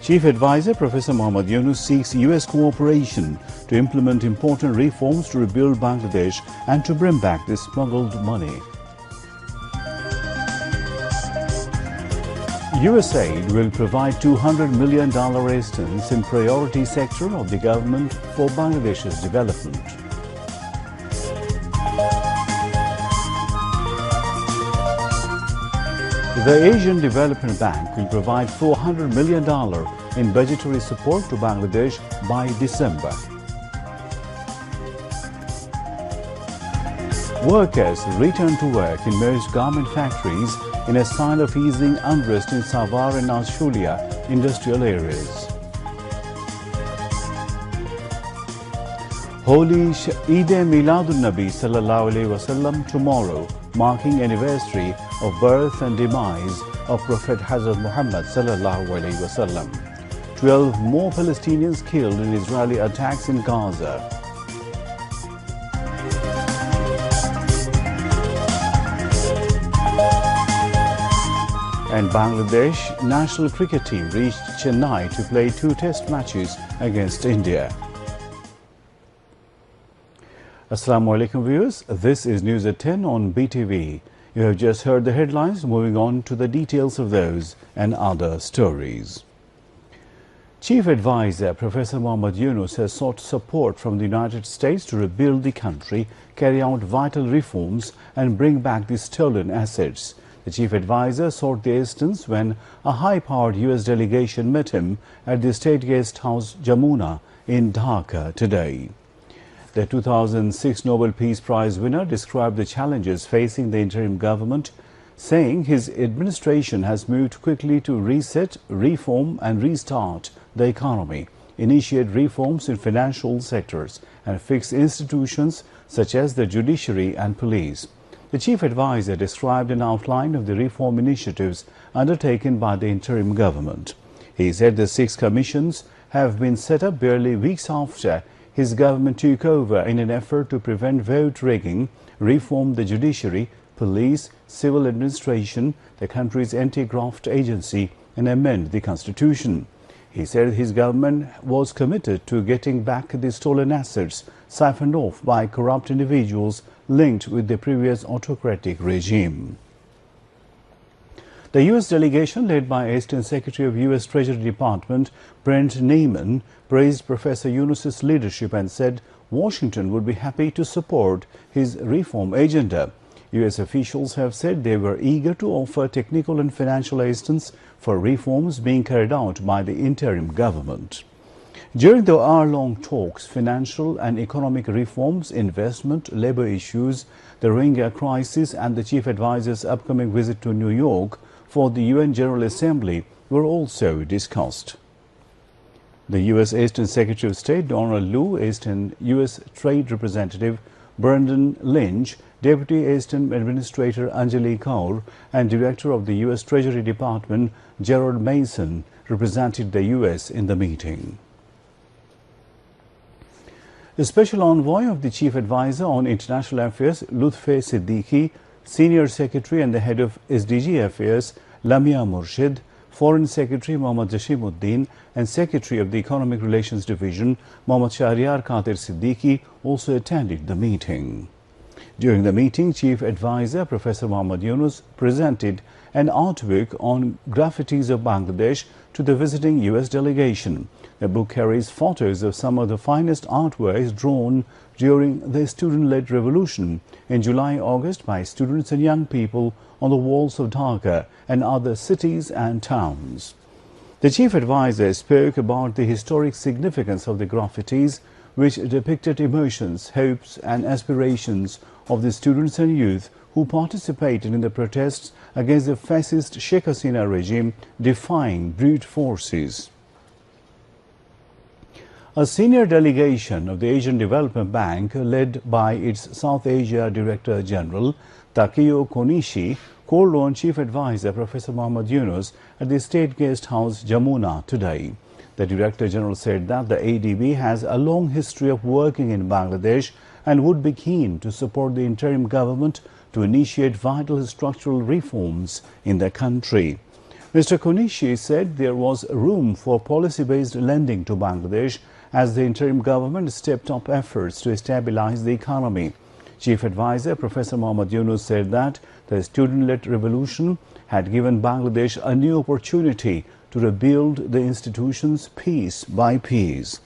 Chief Advisor Professor Mohammad Yunus seeks US cooperation to implement important reforms to rebuild Bangladesh and to bring back the smuggled money. USAID will provide $200 million assistance in priority sector of the government for Bangladesh's development. The Asian Development Bank will provide $400 million in budgetary support to Bangladesh by December. Workers return to work in most garment factories in a sign of easing unrest in Savar and Ashulia industrial areas. Holy Eid-e-Miladun-Nabi sallallahu alaihi wasallam tomorrow, marking anniversary of birth and demise of Prophet Hazrat Muhammad sallallahu alaihi wasallam. 12 more Palestinians killed in Israeli attacks in Gaza. And Bangladesh national cricket team reached Chennai to play 2 test matches against India. Assalamu alaikum viewers, this is News at 10 on BTV. You have just heard the headlines, moving on to the details of those and other stories. Chief Advisor Professor Mohammad Yunus has sought support from the United States to rebuild the country, carry out vital reforms and bring back the stolen assets. The Chief Advisor sought the assistance when a high-powered US delegation met him at the State Guest House Jamuna in Dhaka today. The 2006 Nobel Peace Prize winner described the challenges facing the interim government, saying his administration has moved quickly to reset, reform and restart the economy, initiate reforms in financial sectors and fix institutions such as the judiciary and police. The Chief Advisor described an outline of the reform initiatives undertaken by the interim government. He said the 6 commissions have been set up barely weeks after his government took over in an effort to prevent vote rigging, reform the judiciary, police, civil administration, the country's anti-graft agency, and amend the constitution. He said his government was committed to getting back the stolen assets siphoned off by corrupt individuals linked with the previous autocratic regime. The U.S. delegation, led by Assistant Secretary of U.S. Treasury Department Brent Neiman, praised Professor Yunus's leadership and said Washington would be happy to support his reform agenda. U.S. officials have said they were eager to offer technical and financial assistance for reforms being carried out by the interim government. During the hour-long talks, financial and economic reforms, investment, labor issues, the Rohingya crisis and the Chief Advisor's upcoming visit to New York for the UN General Assembly were also discussed. The U.S. Assistant Secretary of State Donald Lu, Assistant U.S. Trade Representative Brendan Lynch, Deputy Assistant Administrator Anjali Kaur and Director of the U.S. Treasury Department Gerald Mason represented the U.S. in the meeting. The Special Envoy of the Chief Advisor on International Affairs Lutfi Siddiqui, Senior Secretary and the Head of SDG Affairs Lamia Murshid, Foreign Secretary Mohammad Jashimuddin and Secretary of the Economic Relations Division Mohammad Shahryar Khatir Siddiqui also attended the meeting. During the meeting, Chief Advisor Professor Mohammad Yunus presented an artwork on graffitis of Bangladesh to the visiting U.S. delegation. The book carries photos of some of the finest artworks drawn during the student-led revolution in July-August by students and young people on the walls of Dhaka and other cities and towns. The Chief Advisor spoke about the historic significance of the graffitis, which depicted emotions, hopes and aspirations of the students and youth who participated in the protests against the fascist Sheikh Hasina regime defying brute forces. A senior delegation of the Asian Development Bank, led by its South Asia Director General Takeo Konishi, called on Chief Advisor Professor Mohammad Yunus at the State Guest House Jamuna today. The Director General said that the ADB has a long history of working in Bangladesh and would be keen to support the interim government to initiate vital structural reforms in the country. Mr. Konishi said there was room for policy-based lending to Bangladesh as the interim government stepped up efforts to stabilize the economy. Chief Advisor Professor Mohammad Yunus said that the student-led revolution had given Bangladesh a new opportunity to rebuild the institutions piece by piece.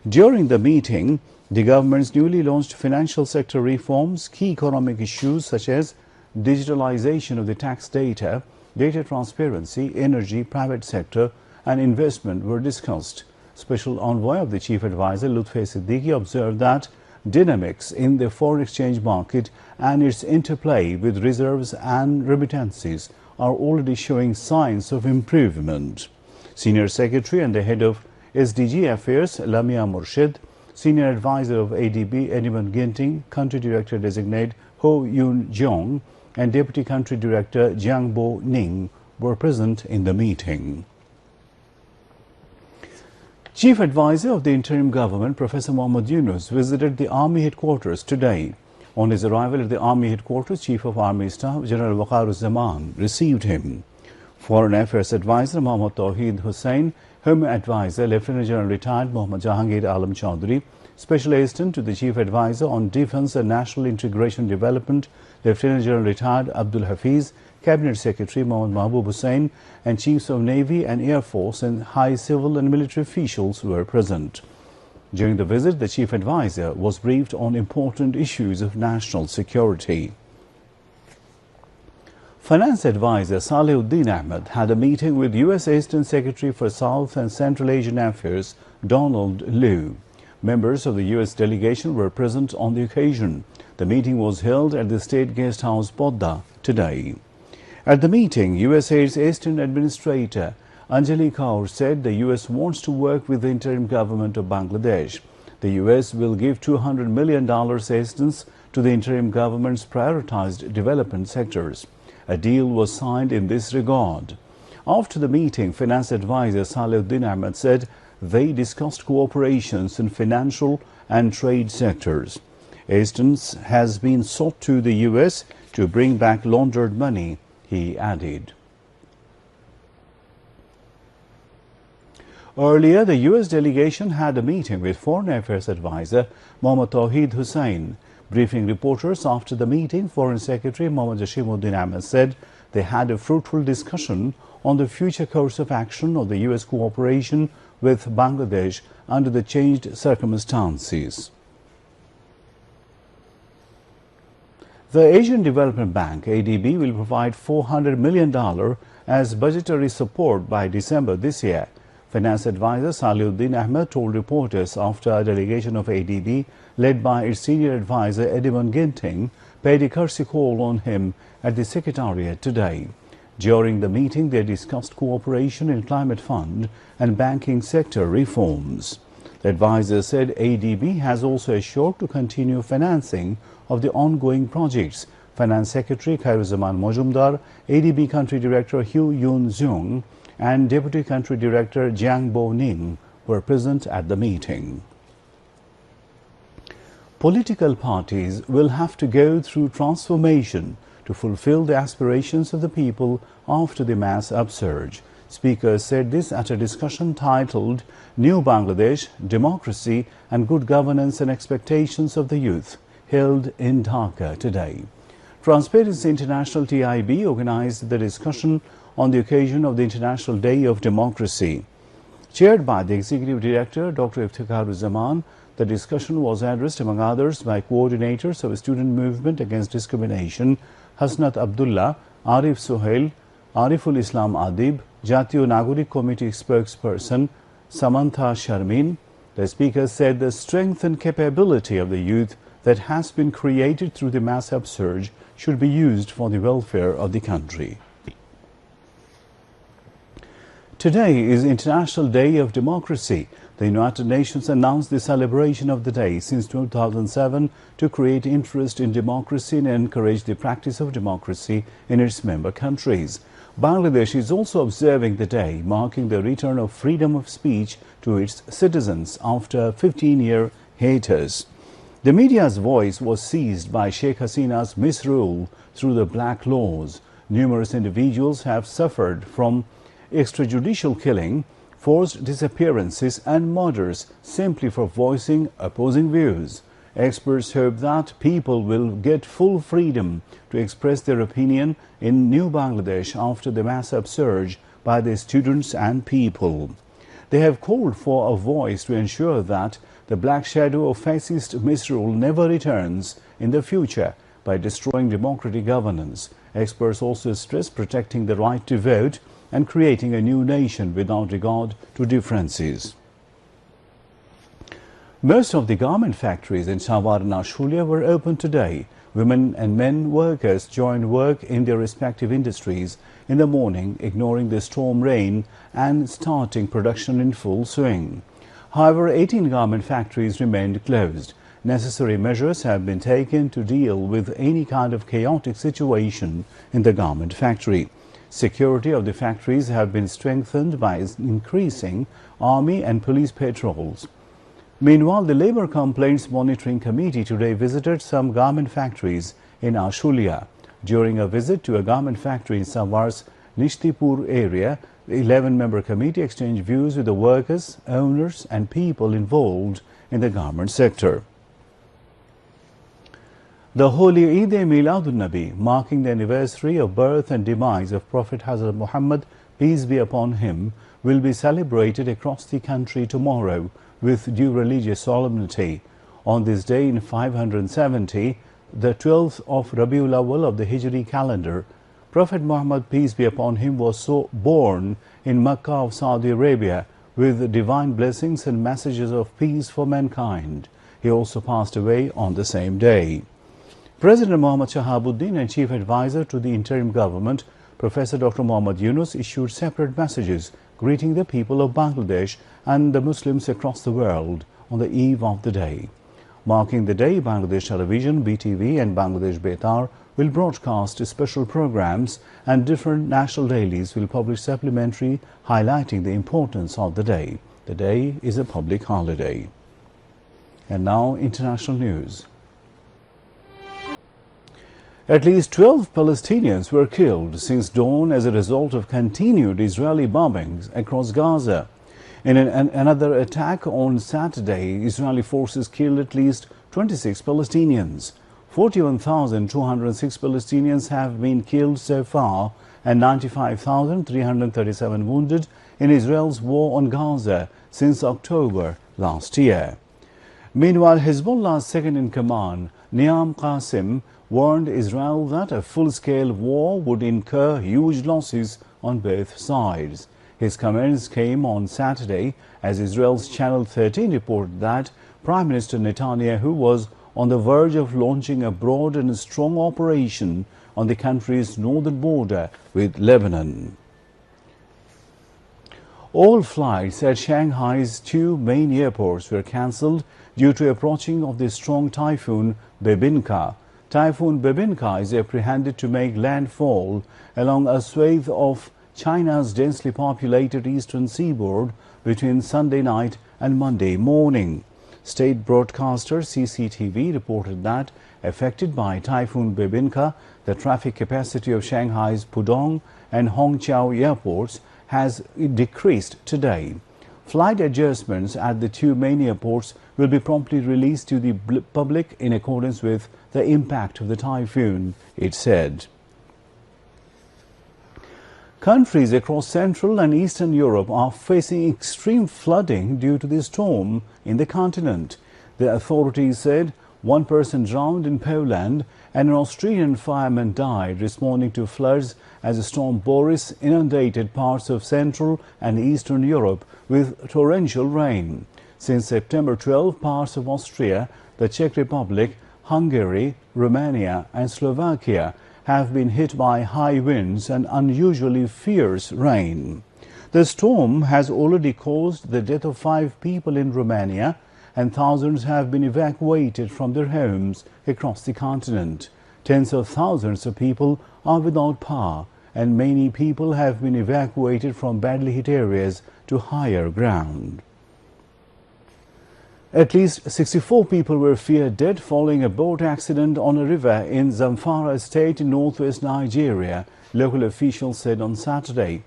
During the meeting, the government's newly launched financial sector reforms, key economic issues such as digitalization of the tax data, data transparency, energy, private sector and investment were discussed. Special envoy of the Chief Advisor Lutfi Siddiqui observed that dynamics in the foreign exchange market and its interplay with reserves and remittances are already showing signs of improvement. Senior Secretary and the Head of SDG Affairs Lamia Murshid, Senior Advisor of ADB Edmund Ginting, Country Director Designate Ho Yoon Jong and Deputy Country Director Jiang Bo Ning were present in the meeting. Chief Advisor of the interim government, Professor Mohammad Yunus, visited the Army headquarters today. On his arrival at the Army headquarters, Chief of Army Staff General Waqar-uz-Zaman received him. Foreign Affairs Advisor Mohammad Tawheed Hussain, Home Advisor Lieutenant General Retired Mohammad Jahangir Alam Chaudhry, Special Assistant to the Chief Advisor on Defence and National Integration Development Lieutenant General Retired Abdul Hafiz, Cabinet Secretary Mohammad Mahbub Hussain and Chiefs of Navy and Air Force and high civil and military officials were present. During the visit, the Chief Advisor was briefed on important issues of national security. Finance Advisor Salehuddin Ahmed had a meeting with U.S. Assistant Secretary for South and Central Asian Affairs Donald Liu. Members of the U.S. delegation were present on the occasion. The meeting was held at the State Guest House, Podda, today. At the meeting, USAID's Assistant Administrator Anjali Kaur said the U.S. wants to work with the interim government of Bangladesh. The U.S. will give $200 million assistance to the interim government's prioritized development sectors. A deal was signed in this regard. After the meeting, Finance Advisor Salehuddin Ahmed said they discussed cooperations in financial and trade sectors. Assistance has been sought to the U.S. to bring back laundered money, he added. Earlier, the U.S. delegation had a meeting with Foreign Affairs Advisor Mohammad Tawheed Hussain. Briefing reporters after the meeting, Foreign Secretary Mohammad Jashimuddin Ahmed said they had a fruitful discussion on the future course of action of the U.S. cooperation with Bangladesh under the changed circumstances. The Asian Development Bank, ADB, will provide $400 million as budgetary support by December this year. Finance Advisor Salehuddin Ahmed told reporters after a delegation of ADB, led by its Senior Advisor Edmund Ginting, paid a courtesy call on him at the Secretariat today. During the meeting, they discussed cooperation in climate fund and banking sector reforms. The advisor said ADB has also assured to continue financing of the ongoing projects. Finance Secretary Khairuzaman Mojumdar, ADB Country Director Hugh Yoon Jung and Deputy Country Director Jiang Bo Ning were present at the meeting. Political parties will have to go through transformation to fulfill the aspirations of the people after the mass upsurge. Speakers said this at a discussion titled New Bangladesh, Democracy and Good Governance and Expectations of the Youth, held in Dhaka today. Transparency International TIB organized the discussion on the occasion of the International Day of Democracy. Chaired by the Executive Director, Dr. Iftikharuzzzaman, the discussion was addressed, among others, by coordinators of the Student Movement Against Discrimination, Hasnat Abdullah, Arif Suhail, Ariful Islam Adib, Jatiyo Nagorik Committee spokesperson Samantha Sharmin. The speaker said the strength and capability of the youth that has been created through the mass upsurge should be used for the welfare of the country. Today is International Day of Democracy. The United Nations announced the celebration of the day since 2007 to create interest in democracy and encourage the practice of democracy in its member countries. Bangladesh is also observing the day, marking the return of freedom of speech to its citizens after a 15-year hiatus. The media's voice was seized by Sheikh Hasina's misrule through the black laws. Numerous individuals have suffered from extrajudicial killing, forced disappearances and murders simply for voicing opposing views. Experts hope that people will get full freedom to express their opinion in New Bangladesh after the mass upsurge by the students and people. They have called for a voice to ensure that the black shadow of fascist misrule never returns in the future by destroying democratic governance. Experts also stress protecting the right to vote and creating a new nation without regard to differences. Most of the garment factories in Savar and Ashulia were open today. Women and men workers joined work in their respective industries in the morning, ignoring the storm rain and starting production in full swing. However, 18 garment factories remained closed. Necessary measures have been taken to deal with any kind of chaotic situation in the garment factory. Security of the factories have been strengthened by increasing army and police patrols. Meanwhile, the Labour Complaints Monitoring Committee today visited some garment factories in Ashulia. During a visit to a garment factory in Savar's Nishtipur area, the 11-member committee exchanged views with the workers, owners and people involved in the garment sector. The holy Eid-e-Miladun-Nabi, marking the anniversary of birth and demise of Prophet Hazrat Muhammad, peace be upon him, will be celebrated across the country tomorrow with due religious solemnity. On this day in 570, the 12th of Rabiul Awwal of the Hijri calendar, Prophet Muhammad, peace be upon him, was so born in Mecca of Saudi Arabia with divine blessings and messages of peace for mankind. He also passed away on the same day. President Muhammad Shahabuddin and Chief Advisor to the interim government, Professor Dr. Muhammad Yunus, issued separate messages greeting the people of Bangladesh and the Muslims across the world on the eve of the day. Marking the day, Bangladesh Television, BTV and Bangladesh Betar will broadcast special programs and different national dailies will publish supplementary highlighting the importance of the day. The day is a public holiday. And now international news. At least 12 Palestinians were killed since dawn as a result of continued Israeli bombings across Gaza. In another attack on Saturday, Israeli forces killed at least 26 Palestinians. 41,206 Palestinians have been killed so far and 95,337 wounded in Israel's war on Gaza since October last year. Meanwhile, Hezbollah's second-in-command, Niam Qasim, warned Israel that a full-scale war would incur huge losses on both sides. His comments came on Saturday as Israel's Channel 13 reported that Prime Minister Netanyahu was on the verge of launching a broad and strong operation on the country's northern border with Lebanon. All flights at Shanghai's two main airports were cancelled due to approaching of the strong typhoon Bebinka. Typhoon Bebinka is apprehended to make landfall along a swathe of China's densely populated eastern seaboard between Sunday night and Monday morning. State broadcaster CCTV reported that, affected by Typhoon Bebinka, the traffic capacity of Shanghai's Pudong and Hongqiao airports has decreased today. Flight adjustments at the two main airports will be promptly released to the public in accordance with the impact of the typhoon, it said. Countries across Central and Eastern Europe are facing extreme flooding due to the storm in the continent. The authorities said one person drowned in Poland and an Austrian fireman died responding to floods as Storm Boris inundated parts of Central and Eastern Europe with torrential rain. Since September 12, parts of Austria, the Czech Republic, Hungary, Romania and Slovakia have been hit by high winds and unusually fierce rain. The storm has already caused the death of 5 people in Romania and thousands have been evacuated from their homes across the continent. Tens of thousands of people are without power and many people have been evacuated from badly hit areas to higher ground. At least 64 people were feared dead following a boat accident on a river in Zamfara state in northwest Nigeria, local officials said on Saturday.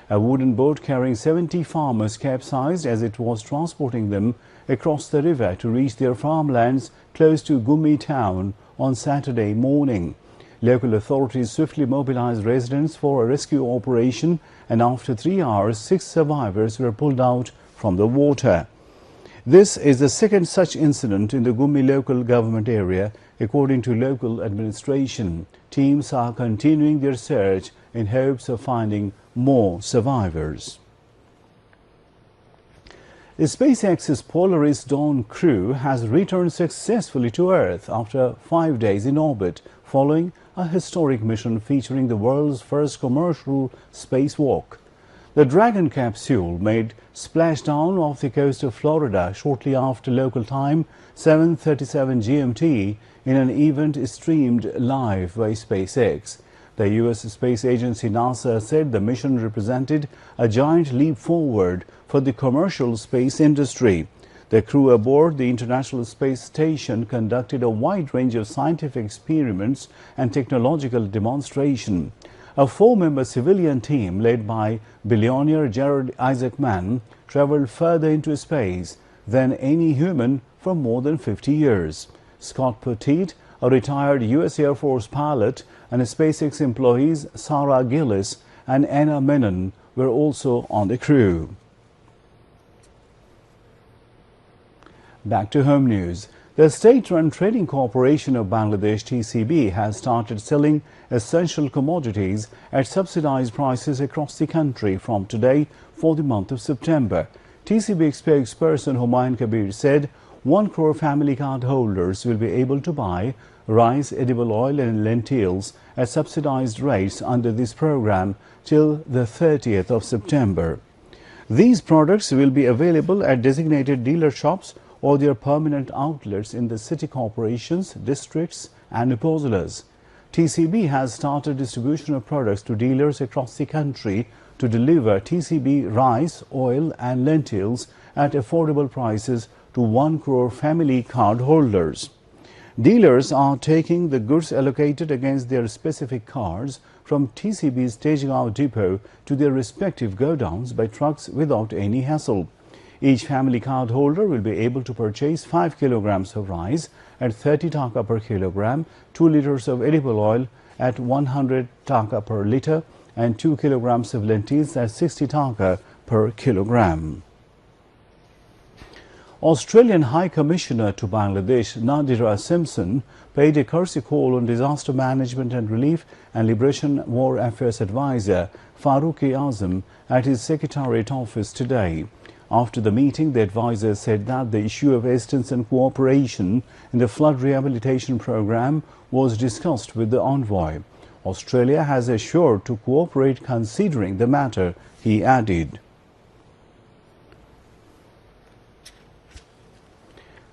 A wooden boat carrying 70 farmers capsized as it was transporting them across the river to reach their farmlands close to Gumi town on Saturday morning. Local authorities swiftly mobilized residents for a rescue operation, and after 3 hours, 6 survivors were pulled out from the water. This is the second such incident in the Gumi local government area, according to local administration. Teams are continuing their search in hopes of finding more survivors. SpaceX's Polaris Dawn crew has returned successfully to Earth after 5 days in orbit, following a historic mission featuring the world's first commercial spacewalk. The Dragon capsule made splashdown off the coast of Florida shortly after local time 7:37 GMT in an event streamed live by SpaceX. The U.S. space agency NASA said the mission represented a giant leap forward for the commercial space industry. The crew aboard the International Space Station conducted a wide range of scientific experiments and technological demonstration. A 4-member civilian team led by billionaire Jared Isaacman traveled further into space than any human for more than 50 years. Scott Petit, a retired U.S. Air Force pilot, and SpaceX employees Sarah Gillis and Anna Menon were also on the crew. Back to home news. The state-run Trading Corporation of Bangladesh (TCB) has started selling essential commodities at subsidized prices across the country from today for the month of September. TCB spokesperson Humayun Kabir said 1 crore family card holders will be able to buy rice, edible oil and lentils at subsidized rates under this program till the 30th of September. These products will be available at designated dealer shops or their permanent outlets in the city corporations, districts and upazilas. TCB has started distribution of products to dealers across the country to deliver TCB rice, oil and lentils at affordable prices to 1 crore family card holders. Dealers are taking the goods allocated against their specific cards from TCB's Tejgaon depot to their respective godowns by trucks without any hassle. Each family card holder will be able to purchase 5 kilograms of rice at 30 taka per kilogram, 2 liters of edible oil at 100 taka per liter, and 2 kilograms of lentils at 60 taka per kilogram. Australian High Commissioner to Bangladesh Nadira Simpson paid a courtesy call on Disaster Management and Relief and Liberation War Affairs Advisor Farooq-e-Azam at his Secretariat office today. After the meeting, the advisor said that the issue of assistance and cooperation in the flood rehabilitation program was discussed with the envoy. Australia has assured to cooperate considering the matter, he added.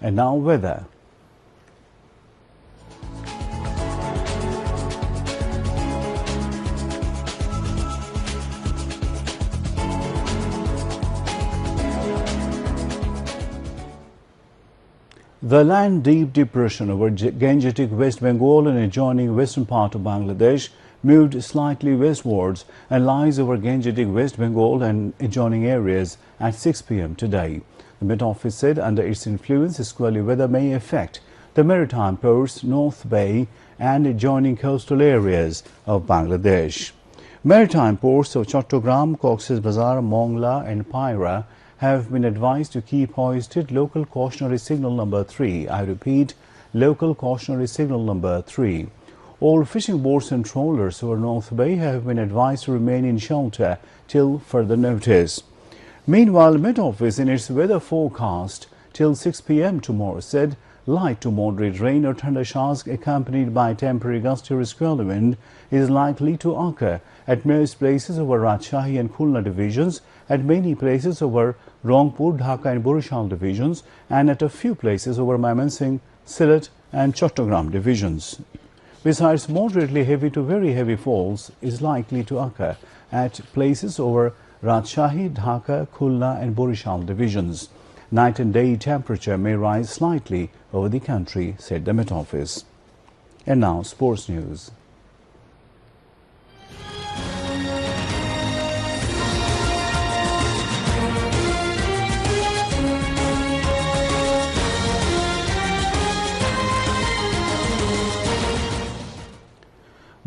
And now weather. The land-deep depression over Gangetic West Bengal and adjoining western part of Bangladesh moved slightly westwards and lies over Gangetic West Bengal and adjoining areas at 6 p.m. today. The Met Office said under its influence, squally weather may affect the maritime ports, North Bay and adjoining coastal areas of Bangladesh. Maritime ports of Chattogram, Cox's Bazar, Mongla and Paira have been advised to keep hoisted local cautionary signal number 3. I repeat, local cautionary signal number 3. All fishing boats and trawlers over North Bay have been advised to remain in shelter till further notice. Meanwhile, Met Office in its weather forecast till 6 p.m. tomorrow said light to moderate rain or thunderstorms accompanied by temporary gusty or squall wind is likely to occur at most places over Rajshahi and Khulna divisions, at many places over Rangpur, Dhaka and Borishal divisions, and at a few places over Mymensingh, Sylhet and Chattogram divisions. Besides, moderately heavy to very heavy falls is likely to occur at places over Rajshahi, Dhaka, Khulna and Borishal divisions. Night and day temperature may rise slightly over the country, said the Met Office. And now sports news.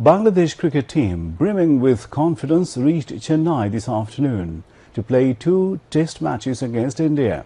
Bangladesh cricket team, brimming with confidence, reached Chennai this afternoon to play 2 test matches against India.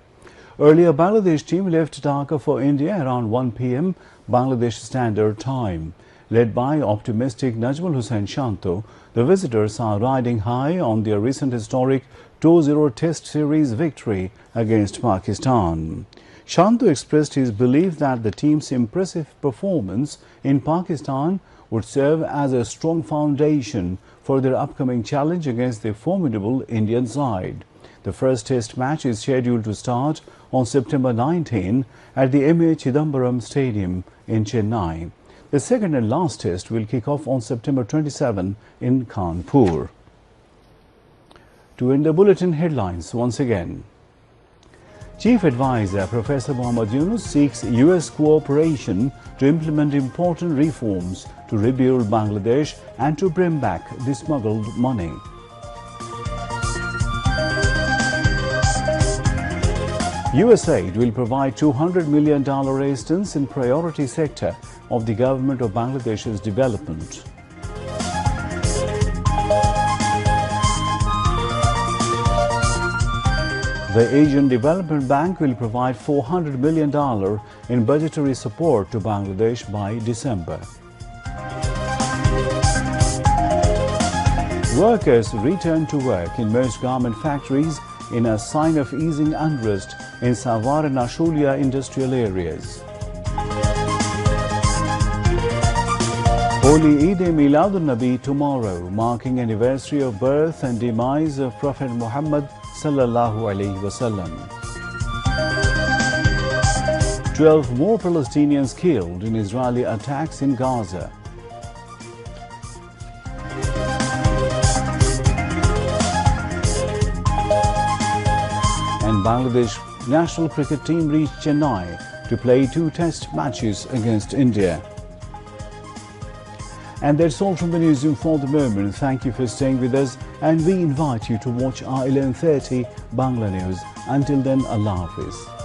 Earlier, Bangladesh team left Dhaka for India around 1 p.m. Bangladesh Standard Time. Led by optimistic Najmul Hussain Shanto, the visitors are riding high on their recent historic 2-0 Test Series victory against Pakistan. Shanto expressed his belief that the team's impressive performance in Pakistan would serve as a strong foundation for their upcoming challenge against the formidable Indian side. The first Test match is scheduled to start on September 19 at the M.A. Chidambaram Stadium in Chennai. The second and last Test will kick off on September 27 in Kanpur. To end the bulletin headlines once again. Chief Advisor Professor Muhammad Yunus seeks U.S. cooperation to implement important reforms to rebuild Bangladesh and to bring back the smuggled money. USAID will provide $200 million assistance in priority sector of the government of Bangladesh's development. The Asian Development Bank will provide $400 million in budgetary support to Bangladesh by December. Workers return to work in most garment factories in a sign of easing unrest in Savar and Ashulia industrial areas. Holy Eid-e-Milad-un-Nabi tomorrow, marking anniversary of birth and demise of Prophet Muhammad sallallahu alaihi wasallam. 12 more Palestinians killed in Israeli attacks in Gaza. And Bangladesh national cricket team reached Chennai to play 2 test matches against India. And that's all from the newsroom for the moment. Thank you for staying with us, and we invite you to watch our 11:30 Bangla News. Until then, Allah Hafiz.